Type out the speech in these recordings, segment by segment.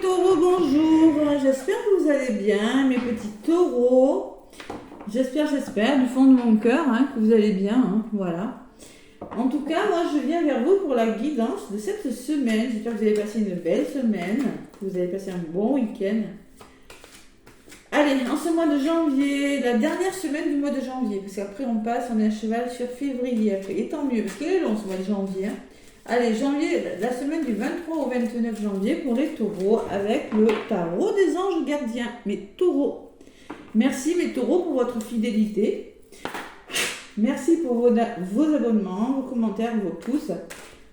taureaux, bonjour. J'espère que vous allez bien, mes petits taureaux. J'espère, du fond de mon cœur, que vous allez bien. Voilà. En tout cas, moi, je viens vers vous pour la guidance de cette semaine. J'espère que vous avez passé une belle semaine, que vous avez passé un bon week-end. Allez, en ce mois de janvier, la dernière semaine du mois de janvier, parce qu'après on est à cheval sur février. Après, et tant mieux, parce qu'il est long ce mois de janvier. Allez, janvier, la semaine du 23 au 29 janvier pour les taureaux avec le tarot des anges gardiens. Mes taureaux, merci mes taureaux pour votre fidélité. Merci pour vos abonnements, vos commentaires, vos pouces.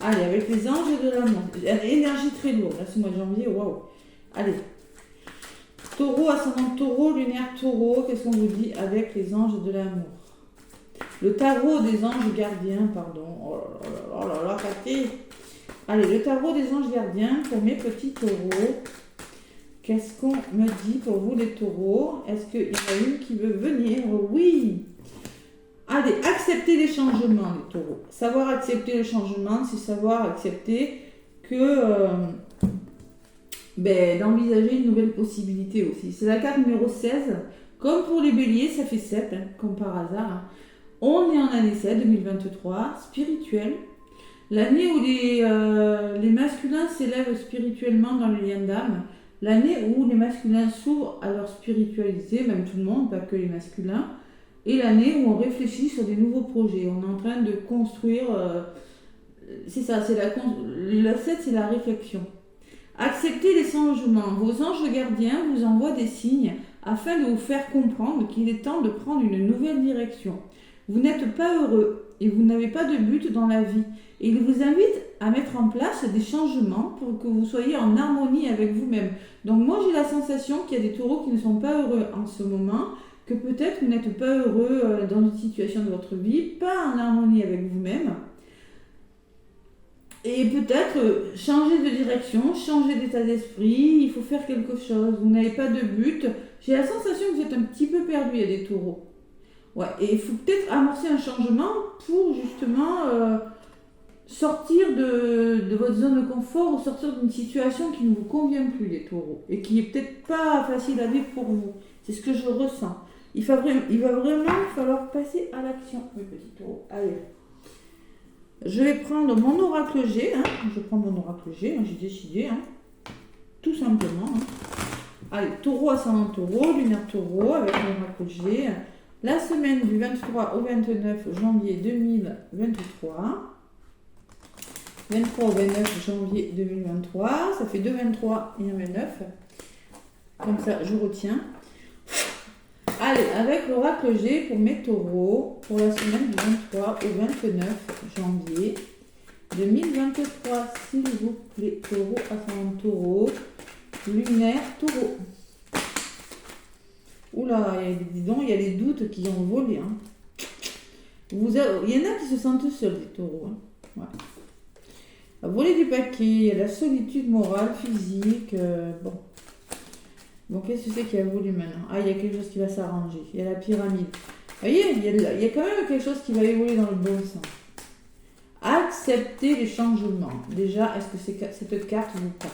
Allez, avec les anges de l'amour. Énergie très lourde, là, ce mois de janvier, waouh. Allez. Taureau, ascendant taureau, lunaire taureau, qu'est-ce qu'on vous dit avec les anges de l'amour? Le tarot des anges gardiens, pardon. Oh là là, Cathy. Allez, le tarot des anges gardiens pour mes petits taureaux. Qu'est-ce qu'on me dit pour vous les taureaux? Est-ce qu'il y en a une qui veut venir? Oui. Allez, accepter les changements, les taureaux. Savoir accepter le changement, c'est savoir accepter que... d'envisager une nouvelle possibilité aussi. C'est la carte numéro 16. Comme pour les béliers, ça fait 7, comme par hasard. On est en année 7, 2023, spirituelle. L'année où les masculins s'élèvent spirituellement dans le lien d'âme. L'année où les masculins s'ouvrent à leur spiritualité, même tout le monde, pas que les masculins. Et l'année où on réfléchit sur des nouveaux projets. On est en train de construire... c'est ça, la 7, c'est la réflexion. Acceptez les changements. Vos anges gardiens vous envoient des signes afin de vous faire comprendre qu'il est temps de prendre une nouvelle direction. Vous n'êtes pas heureux et vous n'avez pas de but dans la vie. Et ils vous invitent à mettre en place des changements pour que vous soyez en harmonie avec vous-même. Donc moi j'ai la sensation qu'il y a des taureaux qui ne sont pas heureux en ce moment, que peut-être vous n'êtes pas heureux dans une situation de votre vie, pas en harmonie avec vous-même. Et peut-être changer de direction, changer d'état d'esprit, il faut faire quelque chose, vous n'avez pas de but. J'ai la sensation que vous êtes un petit peu perdu, il y a des taureaux. Ouais, et il faut peut-être amorcer un changement pour justement sortir de votre zone de confort ou sortir d'une situation qui ne vous convient plus, les taureaux, et qui est peut-être pas facile à vivre pour vous. C'est ce que je ressens. Il va vraiment falloir passer à l'action, mes petits taureaux. Allez. Je vais prendre mon oracle G. Je prends mon oracle G, j'ai décidé. Tout simplement. Allez, taureau, ascendant taureau, lunaire taureau, avec mon oracle G. La semaine du 23 au 29 janvier 2023. 23 au 29 janvier 2023. Ça fait 2 23 et un 29. Comme ça, je retiens. Allez, avec l'oracle G pour mes taureaux, pour la semaine du 23 au 29 janvier 2023, s'il vous plaît, taureau, ascendant taureau, lunaire taureau. Oula, dis donc, il y a les doutes qui ont volé. Il y en a qui se sentent seuls, les taureaux. Ouais. Voler du paquet, il y a la solitude morale, physique, bon. Bon, qu'est-ce que c'est qui a voulu maintenant? Ah, il y a quelque chose qui va s'arranger. Il y a la pyramide. Vous voyez, il y a quand même quelque chose qui va évoluer dans le bon sens. Accepter les changements. Déjà, est-ce que cette carte vous parle?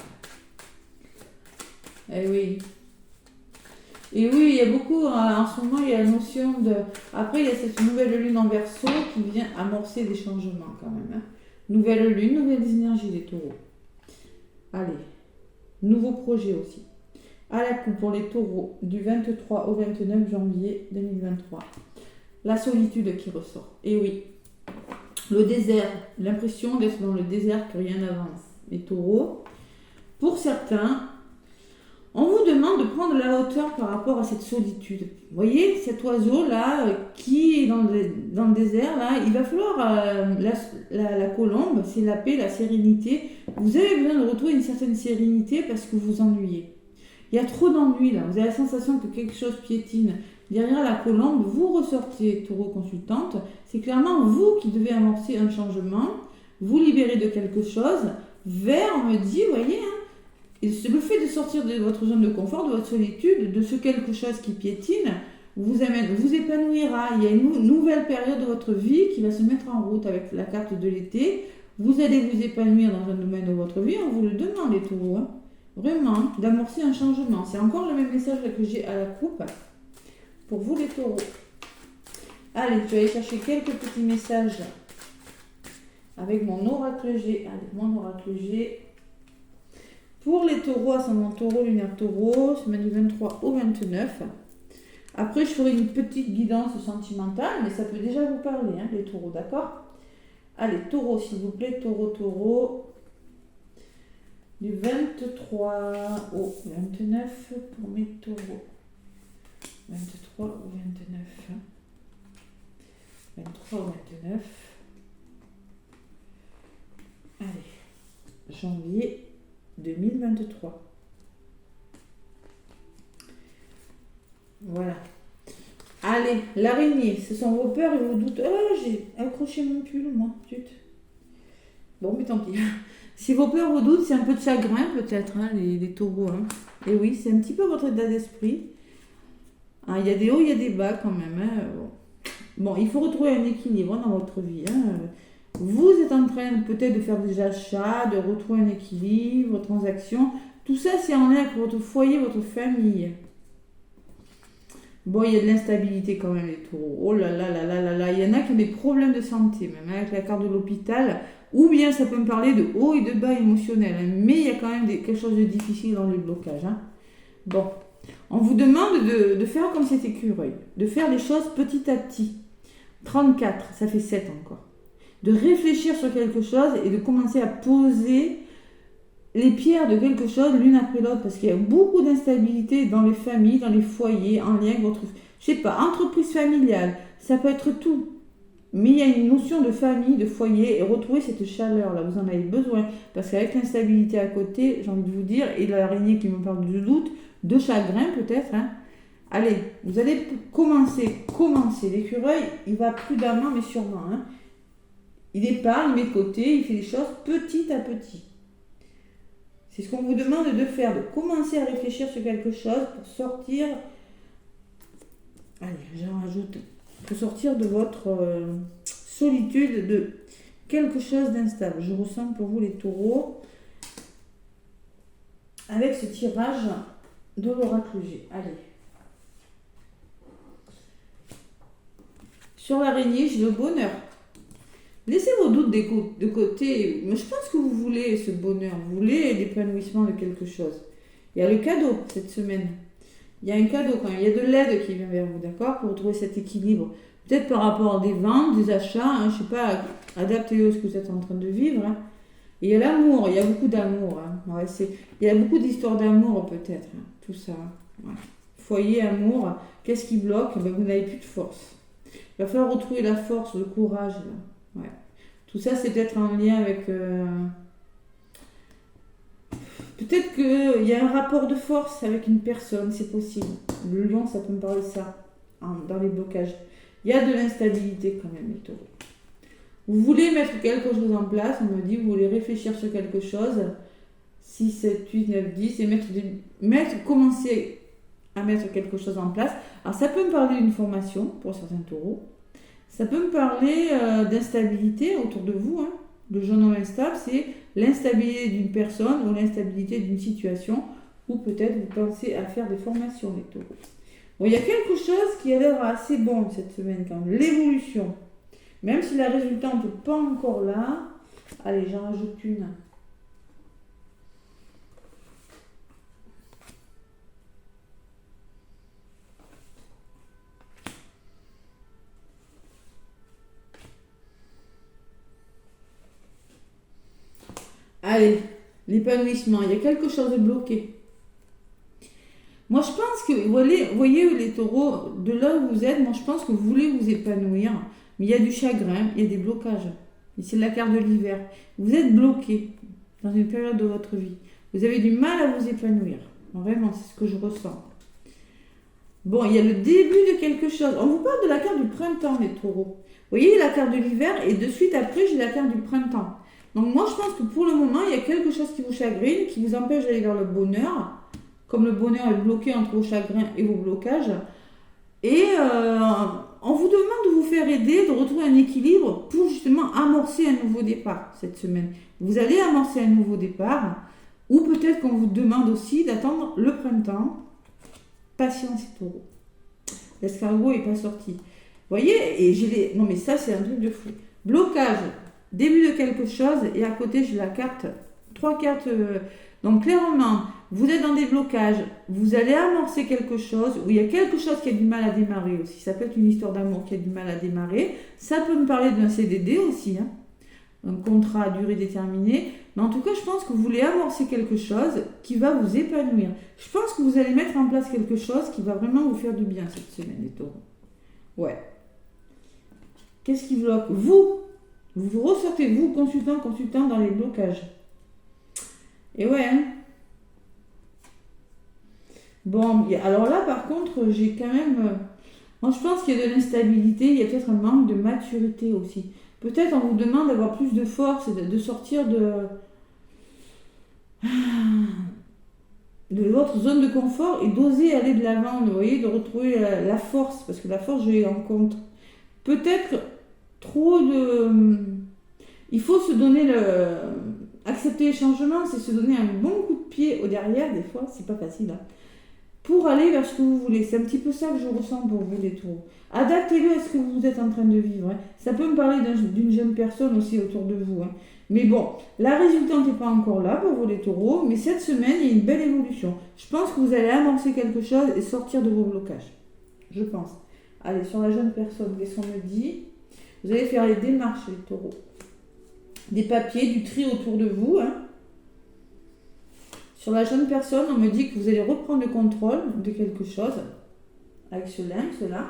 Eh oui. Et oui, il y a beaucoup, en ce moment, il y a la notion de... Après, il y a cette nouvelle lune en Verseau qui vient amorcer des changements quand même. Nouvelle lune, nouvelles énergies des taureaux. Allez. Nouveau projet aussi. À la coupe pour les taureaux du 23 au 29 janvier 2023. La solitude qui ressort. Et oui, le désert, l'impression d'être dans le désert que rien n'avance. Les taureaux, pour certains, on vous demande de prendre la hauteur par rapport à cette solitude. Vous voyez, cet oiseau-là qui est dans le désert, là, il va falloir, la colombe, c'est la paix, la sérénité. Vous avez besoin de retrouver une certaine sérénité parce que vous ennuyez. Il y a trop d'ennuis là, vous avez la sensation que quelque chose piétine. Derrière la colombe, vous ressortez taureau consultante, c'est clairement vous qui devez amorcer un changement, vous libérer de quelque chose, vers, on me dit, vous voyez, et le fait de sortir de votre zone de confort, de votre solitude, de ce quelque chose qui piétine, vous épanouira. Il y a une nouvelle période de votre vie qui va se mettre en route avec la carte de l'été. Vous allez vous épanouir dans un domaine de votre vie, on vous le demande les taureaux. Vraiment, d'amorcer un changement. C'est encore le même message que j'ai à la coupe. Pour vous les taureaux. Allez, je vais aller chercher quelques petits messages avec mon oracle G. Allez, mon oracle G. Pour les taureaux, ascendant taureau, lunaire taureau, semaine du 23 au 29. Après, je ferai une petite guidance sentimentale, mais ça peut déjà vous parler, hein, les taureaux, d'accord? Allez, taureau, s'il vous plaît, taureau. Du 23 au 29 pour mes taureaux. 23 au 29. 23 au 29. Allez, janvier 2023. Voilà. Allez, l'araignée, ce sont vos peurs et vos doutes. Oh, j'ai accroché mon pull, moi, zut. Bon, mais tant pis. Si vos peurs, vos doutes, c'est un peu de chagrin, peut-être, hein, les taureaux. Hein. Et oui, c'est un petit peu votre état d'esprit. Il y a des hauts, il y a des bas quand même. Hein. Bon, il faut retrouver un équilibre dans votre vie. Hein. Vous êtes en train peut-être de faire des achats, de retrouver un équilibre, transactions. Tout ça, c'est en lien avec votre foyer, votre famille. Bon, il y a de l'instabilité quand même, les taureaux. Oh là là là là là là. Il y en a qui ont des problèmes de santé, même avec la carte de l'hôpital. Ou bien ça peut me parler de haut et de bas émotionnels. Hein. Mais il y a quand même quelque chose de difficile dans le blocage. Hein. Bon, on vous demande de faire comme cet écureuil. De faire les choses petit à petit. 34, ça fait 7 encore. De réfléchir sur quelque chose et de commencer à poser les pierres de quelque chose l'une après l'autre, parce qu'il y a beaucoup d'instabilité dans les familles, dans les foyers, en lien avec votre, je sais pas, entreprise familiale, ça peut être tout. Mais il y a une notion de famille, de foyer, et retrouver cette chaleur là, vous en avez besoin, parce qu'avec l'instabilité à côté, j'ai envie de vous dire, et l'araignée qui me parle de doute, de chagrin peut-être, hein. Allez, vous allez commencer, l'écureuil, il va prudemment mais sûrement, hein. Il épargne, il met de côté, il fait les choses petit à petit. C'est ce qu'on vous demande de faire, de commencer à réfléchir sur quelque chose pour sortir. Allez, j'en rajoute. Pour sortir de votre solitude, de quelque chose d'instable. Je ressens pour vous les taureaux. Avec ce tirage de l'oracle G. Allez. Sur l'araignée, j'ai le bonheur. Laissez vos doutes de côté. Mais je pense que vous voulez ce bonheur. Vous voulez l'épanouissement de quelque chose. Il y a le cadeau cette semaine. Il y a un cadeau quand même. Il y a de l'aide qui vient vers vous, d'accord? Pour retrouver cet équilibre. Peut-être par rapport à des ventes, des achats. Hein, je ne sais pas, adaptez-le à ce que vous êtes en train de vivre. Hein. Et il y a l'amour. Il y a beaucoup d'amour. Hein. Ouais, il y a beaucoup d'histoires d'amour peut-être. Hein, tout ça. Ouais. Foyer, amour. Qu'est-ce qui bloque? Ben, vous n'avez plus de force. Il va falloir retrouver la force, le courage. Là. Ouais. Tout ça, c'est peut-être en lien avec... Peut-être qu'il y a un rapport de force avec une personne, c'est possible. Le lion, ça peut me parler de ça, dans les blocages. Il y a de l'instabilité quand même, les taureaux. Vous voulez mettre quelque chose en place, on me dit, vous voulez réfléchir sur quelque chose, 6, 7, 8, 9, 10, et commencer à mettre quelque chose en place. Alors, ça peut me parler d'une formation, pour certains taureaux. Ça peut me parler d'instabilité autour de vous. Hein. Le jeune homme instable, c'est l'instabilité d'une personne ou l'instabilité d'une situation, ou peut-être vous pensez à faire des formations, les taureaux. Bon, il y a quelque chose qui a l'air assez bon cette semaine quand même, l'évolution. Même si la résultante n'est pas encore là, allez, j'en rajoute une. Allez, l'épanouissement, il y a quelque chose de bloqué. Moi, je pense que, vous voyez les taureaux, de là où vous êtes, moi, je pense que vous voulez vous épanouir, mais il y a du chagrin, il y a des blocages. Et c'est la carte de l'hiver. Vous êtes bloqué dans une période de votre vie. Vous avez du mal à vous épanouir. Vraiment, c'est ce que je ressens. Bon, il y a le début de quelque chose. On vous parle de la carte du printemps, les taureaux. Vous voyez la carte de l'hiver, et de suite après, j'ai la carte du printemps. Donc moi, je pense que pour le moment, il y a quelque chose qui vous chagrine, qui vous empêche d'aller vers le bonheur, comme le bonheur est bloqué entre vos chagrins et vos blocages. Et on vous demande de vous faire aider, de retrouver un équilibre pour justement amorcer un nouveau départ cette semaine. Vous allez amorcer un nouveau départ, ou peut-être peut-être qu'on vous demande aussi d'attendre le printemps. Patience, taureau. L'escargot n'est pas sorti. Vous voyez, et j'ai les... Non mais ça c'est un truc de fou. Blocage, début de quelque chose, et à côté j'ai la carte, 3 cartes. Donc clairement, vous êtes dans des blocages, vous allez amorcer quelque chose, ou il y a quelque chose qui a du mal à démarrer aussi. Ça peut être une histoire d'amour qui a du mal à démarrer. Ça peut me parler d'un CDD aussi, hein. Un contrat à durée déterminée. Mais en tout cas, je pense que vous voulez amorcer quelque chose qui va vous épanouir. Je pense que vous allez mettre en place quelque chose qui va vraiment vous faire du bien cette semaine, les taureaux. Ouais. Qu'est-ce qui bloque? Vous ressortez, vous, consultant dans les blocages. Et ouais, hein. Bon, alors là, par contre, j'ai quand même... moi, je pense qu'il y a de l'instabilité, il y a peut-être un manque de maturité aussi. Peut-être on vous demande d'avoir plus de force, de sortir de votre zone de confort et d'oser aller de l'avant, vous voyez, de retrouver la force, parce que la force, je l'ai en compte. Peut-être trop de... Il faut se donner accepter les changements, c'est se donner un bon coup de pied au derrière, des fois, c'est pas facile, hein, pour aller vers ce que vous voulez. C'est un petit peu ça que je ressens pour vous, les taureaux. Adaptez-le à ce que vous êtes en train de vivre, hein. Ça peut me parler d'une jeune personne aussi autour de vous, hein. Mais bon, la résultante n'est pas encore là pour vous, les taureaux, mais cette semaine, il y a une belle évolution. Je pense que vous allez amorcer quelque chose et sortir de vos blocages. Je pense. Allez, sur la jeune personne, qu'est-ce qu'on me dit? Vous allez faire les démarches, les taureaux. Des papiers, du tri autour de vous, hein. Sur la jeune personne, on me dit que vous allez reprendre le contrôle de quelque chose avec cela.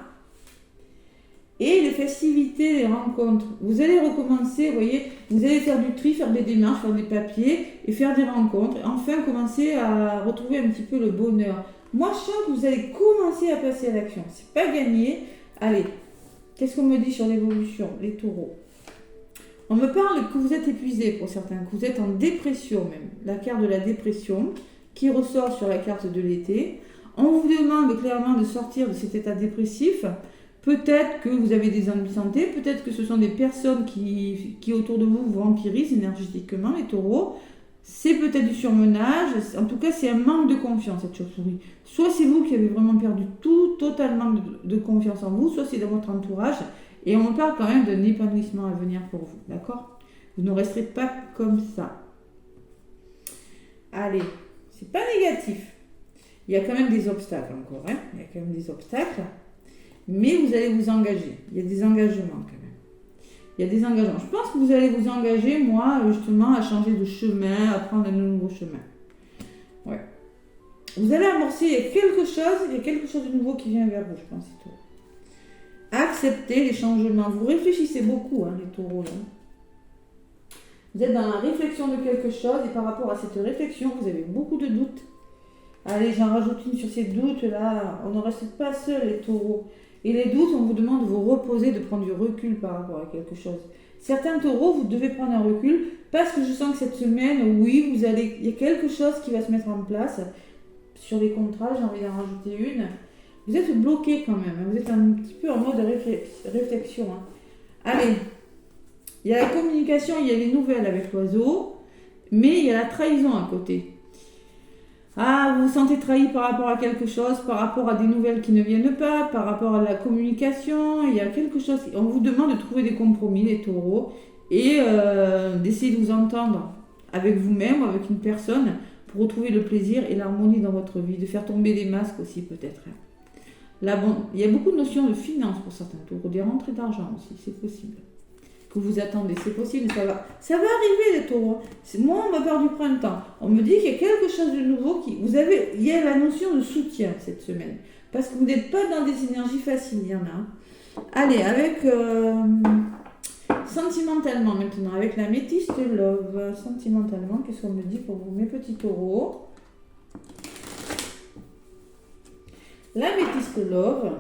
Et les festivités, les rencontres. Vous allez recommencer, vous voyez, vous allez faire du tri, faire des démarches, faire des papiers et faire des rencontres. Et enfin, commencer à retrouver un petit peu le bonheur. Moi, je sens que vous allez commencer à passer à l'action. C'est pas gagné. Allez, qu'est-ce qu'on me dit sur l'évolution, les taureaux? On me parle que vous êtes épuisé pour certains, que vous êtes en dépression même. La carte de la dépression qui ressort sur la carte de l'été. On vous demande clairement de sortir de cet état dépressif. Peut-être que vous avez des ennuis de santé, peut-être que ce sont des personnes qui autour de vous vous vampirisent énergétiquement, les taureaux. C'est peut-être du surmenage, en tout cas c'est un manque de confiance cette chauve-souris. Soit c'est vous qui avez vraiment perdu totalement de confiance en vous, soit c'est dans votre entourage. Et on parle quand même d'un épanouissement à venir pour vous, d'accord? Vous ne resterez pas comme ça. Allez, c'est pas négatif. Il y a quand même des obstacles encore, hein? Il y a quand même des obstacles. Mais vous allez vous engager. Il y a des engagements quand même. Il y a des engagements. Je pense que vous allez vous engager, moi, justement, à changer de chemin, à prendre un nouveau chemin. Ouais. Vous allez amorcer, il y a quelque chose de nouveau qui vient vers vous, je pense, c'est tout. Acceptez les changements. Vous réfléchissez beaucoup, hein, les taureaux, là. Vous êtes dans la réflexion de quelque chose et par rapport à cette réflexion, vous avez beaucoup de doutes. Allez, j'en rajoute une sur ces doutes-là. On ne reste pas seul, les taureaux. Et les doutes, on vous demande de vous reposer, de prendre du recul par rapport à quelque chose. Certains taureaux, vous devez prendre un recul parce que je sens que cette semaine, oui, il y a quelque chose qui va se mettre en place. Sur les contrats, j'ai envie d'en rajouter une. Vous êtes bloqué quand même, vous êtes un petit peu en mode réflexion, hein. Allez, il y a la communication, il y a les nouvelles avec l'oiseau, mais il y a la trahison à côté. Ah, vous vous sentez trahi par rapport à quelque chose, par rapport à des nouvelles qui ne viennent pas, par rapport à la communication, il y a quelque chose, on vous demande de trouver des compromis, les taureaux, et d'essayer de vous entendre avec vous-même, avec une personne, pour retrouver le plaisir et l'harmonie dans votre vie, de faire tomber des masques aussi peut-être. Là, bon, il y a beaucoup de notions de finance pour certains taureaux, des rentrées d'argent aussi, c'est possible. Que vous attendez, c'est possible, ça va arriver les taureaux. Moi, on me parle du printemps. On me dit qu'il y a quelque chose de nouveau il y a la notion de soutien cette semaine. Parce que vous n'êtes pas dans des énergies faciles, il y en a. Allez, avec sentimentalement maintenant, avec la métiste love. Sentimentalement, qu'est-ce qu'on me dit pour vous, mes petits taureaux? La métiste love.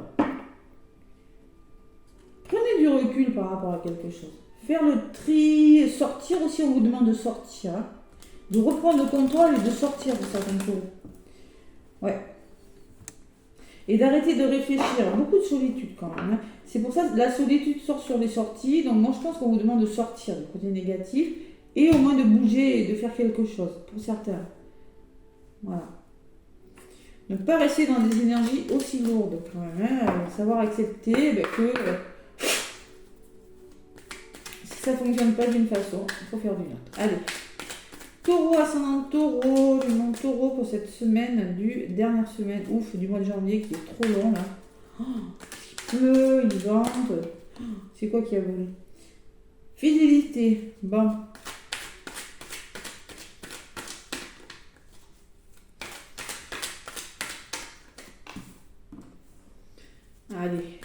Prenez du recul par rapport à quelque chose. Faire le tri, sortir aussi, on vous demande de sortir. Hein, de reprendre le contrôle et de sortir de certaines choses. Ouais. Et d'arrêter de réfléchir. Beaucoup de solitude quand même. Hein. C'est pour ça que la solitude sort sur les sorties. Donc moi je pense qu'on vous demande de sortir du côté négatif et au moins de bouger et de faire quelque chose pour certains. Voilà. Ne pas rester dans des énergies aussi lourdes quand même. Hein. Savoir accepter que si ça ne fonctionne pas d'une façon, il faut faire d'une autre. Allez. Taureau, ascendant taureau, le nom taureau pour cette semaine dernière semaine, du mois de janvier qui est trop long là. Oh, il pleut, il vente. Oh, c'est quoi qui a volé? Fidélité. Bon. Allez.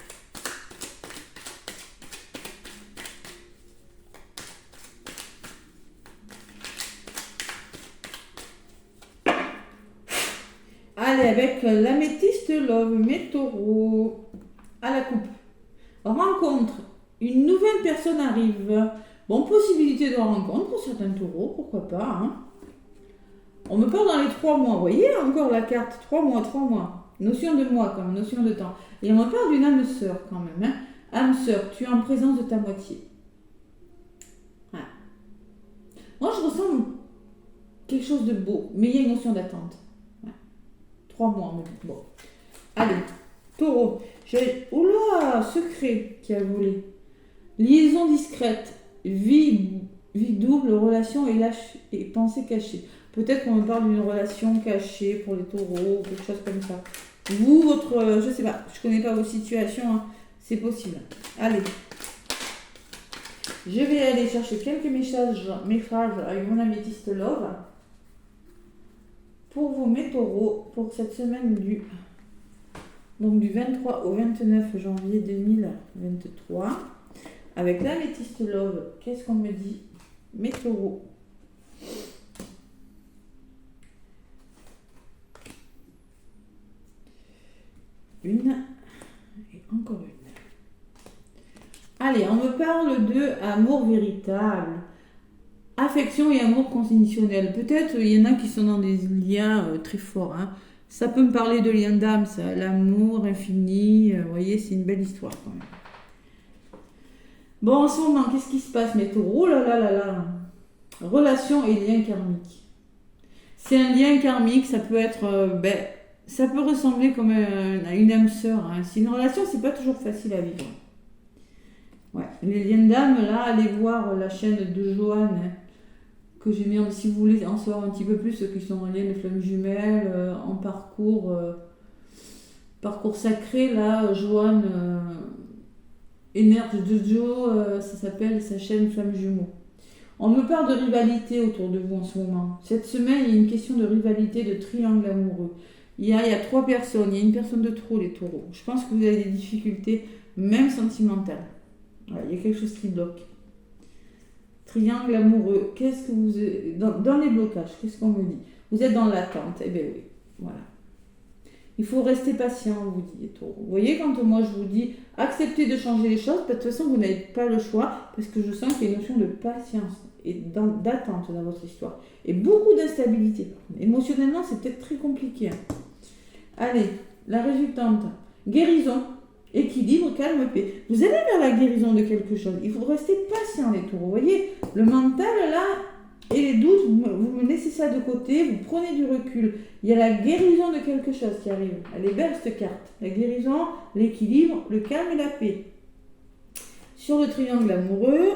Allez, avec l'améthyste love, mes taureaux, à la coupe. Rencontre. Une nouvelle personne arrive. Bon, possibilité de rencontre pour certains taureaux, pourquoi pas. Hein. On me parle dans les 3 mois. Vous voyez encore la carte 3 mois, 3 mois. Notion de mois, quand même, notion de temps. Et on me parle d'une âme sœur, quand même. Hein. Âme sœur, tu es en présence de ta moitié. Voilà. Moi, je ressens quelque chose de beau, mais il y a une notion d'attente. 3 mois, on me dit. Bon. Allez, taureau. Oula, secret qui a volé. Liaison discrète. Vie double, relation et pensée cachée. Peut-être qu'on me parle d'une relation cachée pour les taureaux, quelque chose comme ça. Vous, je sais pas, je connais pas vos situations, hein. C'est possible. Allez. Je vais aller chercher quelques messages avec mon améthyste love. Pour vous, mes taureaux, pour cette semaine du 23 au 29 janvier 2023, avec l'améthyste love, qu'est-ce qu'on me dit, mes taureaux? Une et encore une. Allez, on me parle de amour véritable. Affection et amour conditionnel. Peut-être il y en a qui sont dans des liens très forts. Hein. Ça peut me parler de lien d'âme, ça. L'amour infini. Vous voyez, c'est une belle histoire quand même. Bon, en ce moment, qu'est-ce qui se passe, mes taureaux? Oh là là là là. Relation et lien karmique. C'est un lien karmique, ça peut être... ça peut ressembler comme à une âme sœur. Hein. C'est une relation, c'est pas toujours facile à vivre. Ouais. Les liens d'âme, là, allez voir la chaîne de Joanne, hein, que j'ai mis, si vous voulez en savoir un petit peu plus, ceux qui sont en lien de flammes jumelles, en parcours sacré, là, Joanne, Énergie de Joe, ça s'appelle sa chaîne Flammes Jumeaux. On me parle de rivalité autour de vous en ce moment. Cette semaine, il y a une question de rivalité, de triangle amoureux. Il y a 3 personnes, il y a une personne de trop, les taureaux. Je pense que vous avez des difficultés, même sentimentales. Voilà, il y a quelque chose qui bloque. Triangle amoureux, qu'est-ce que vous êtes dans les blocages, qu'est-ce qu'on me dit? Vous êtes dans l'attente, eh bien oui, voilà. Il faut rester patient, on vous dit, les taureaux. Vous voyez, quand moi je vous dis acceptez de changer les choses, de toute façon vous n'avez pas le choix, parce que je sens qu'il y a une notion de patience et d'attente dans votre histoire. Et beaucoup d'instabilité. Émotionnellement, c'est peut-être très compliqué. Hein. Allez, la résultante, guérison. Équilibre, calme, paix. Vous allez vers la guérison de quelque chose. Il faut rester patient, les taureaux. Vous voyez, le mental, là, et les doutes, vous laissez ça de côté, vous prenez du recul. Il y a la guérison de quelque chose qui arrive. Elle est belle, cette carte. La guérison, l'équilibre, le calme et la paix. Sur le triangle amoureux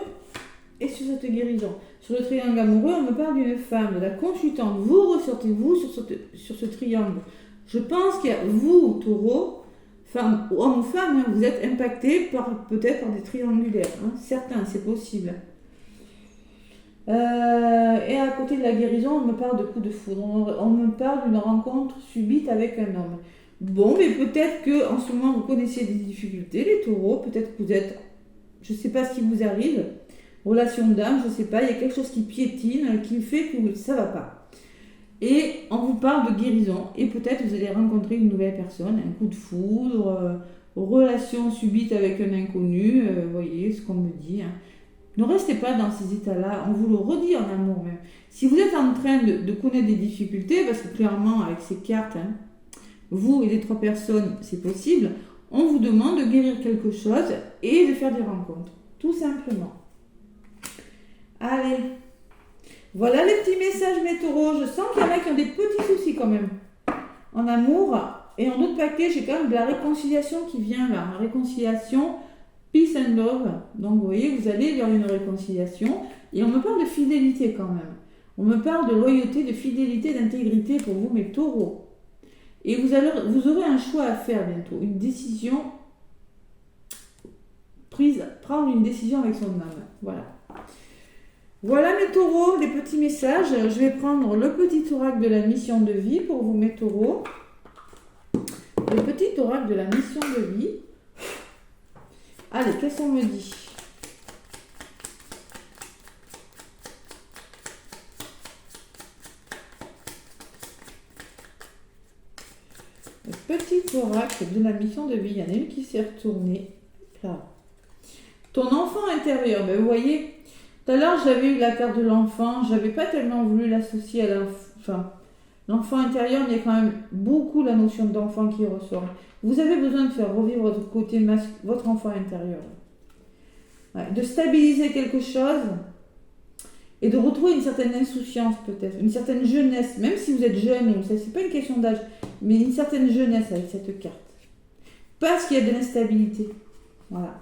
et sur cette guérison. Sur le triangle amoureux, on me parle d'une femme, de la consultante. Vous ressortez, vous, sur ce triangle. Je pense qu'il y a vous, taureau, femme, homme ou femme, hein, vous êtes impacté peut-être par des triangulaires. Hein. Certains, c'est possible. Et à côté de la guérison, on me parle de coup de foudre. On me parle d'une rencontre subite avec un homme. Bon, mais peut-être qu'en ce moment, vous connaissez des difficultés, les taureaux. Peut-être que vous êtes... Je ne sais pas ce qui vous arrive. Relation d'âme, je ne sais pas. Il y a quelque chose qui piétine, qui fait que ça ne va pas. Et on vous parle de guérison. Et peut-être vous allez rencontrer une nouvelle personne, un coup de foudre, relation subite avec un inconnu. Vous voyez ce qu'on me dit. Hein. Ne restez pas dans ces états-là. On vous le redit en amour même. Si vous êtes en train de connaître des difficultés, parce que clairement avec ces cartes, hein, vous et les 3 personnes, c'est possible, on vous demande de guérir quelque chose et de faire des rencontres. Tout simplement. Allez. Voilà les petits messages, mes taureaux. Je sens qu'il y en a qui ont des petits soucis quand même. En amour. Et en autre paquet, j'ai quand même de la réconciliation qui vient là. La réconciliation, peace and love. Donc vous voyez, vous allez vers une réconciliation. Et on me parle de fidélité quand même. On me parle de loyauté, de fidélité, d'intégrité pour vous, mes taureaux. Et vous aurez un choix à faire bientôt. Une décision prise, prendre une décision avec son âme. Voilà. Voilà mes taureaux, les petits messages. Je vais prendre le petit oracle de la mission de vie pour vous, mes taureaux. Le petit oracle de la mission de vie. Allez, qu'est-ce qu'on me dit? Le petit oracle de la mission de vie. Il y en a une qui s'est retournée. Là. Ton enfant intérieur. Ben, vous voyez, tout à l'heure, j'avais eu la carte de l'enfant. Je n'avais pas tellement voulu l'associer à l'enfant intérieur, mais il y a quand même beaucoup la notion d'enfant qui ressort. Vous avez besoin de faire revivre votre côté votre enfant intérieur. Ouais, de stabiliser quelque chose et de retrouver une certaine insouciance peut-être, une certaine jeunesse, même si vous êtes jeune, ce n'est pas une question d'âge, mais une certaine jeunesse avec cette carte. Parce qu'il y a de l'instabilité. Voilà.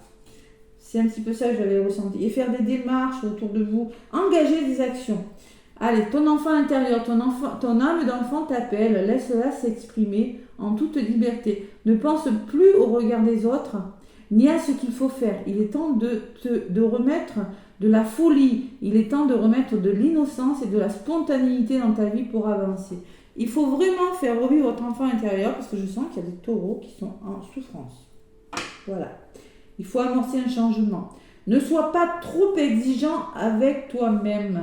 C'est un petit peu ça que j'avais ressenti. Et faire des démarches autour de vous, engager des actions. Allez, ton enfant intérieur, ton âme d'enfant t'appelle, laisse-la s'exprimer en toute liberté. Ne pense plus au regard des autres, ni à ce qu'il faut faire. Il est temps de remettre de la folie, il est temps de remettre de l'innocence et de la spontanéité dans ta vie pour avancer. Il faut vraiment faire revivre votre enfant intérieur parce que je sens qu'il y a des taureaux qui sont en souffrance. Voilà. Il faut amorcer un changement. Ne sois pas trop exigeant avec toi-même.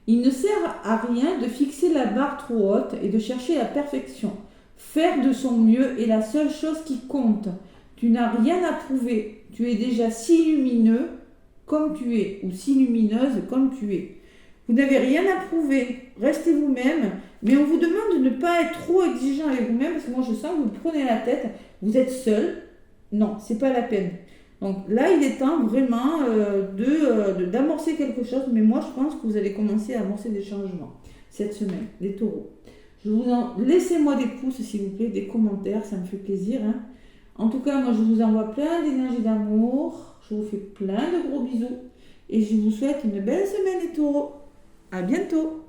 Il ne sert à rien de fixer la barre trop haute et de chercher la perfection. Faire de son mieux est la seule chose qui compte. Tu n'as rien à prouver. Tu es déjà si lumineux comme tu es, ou si lumineuse comme tu es. Vous n'avez rien à prouver. Restez vous-même, mais on vous demande de ne pas être trop exigeant avec vous-même, parce que moi je sens que vous prenez la tête, vous êtes seul. Non, c'est pas la peine. Donc là, il est temps vraiment d'amorcer quelque chose, mais moi je pense que vous allez commencer à amorcer des changements cette semaine, les taureaux. Laissez-moi des pouces s'il vous plaît, des commentaires, ça me fait plaisir. Hein. En tout cas, moi je vous envoie plein d'énergie d'amour, je vous fais plein de gros bisous et je vous souhaite une belle semaine les taureaux. À bientôt.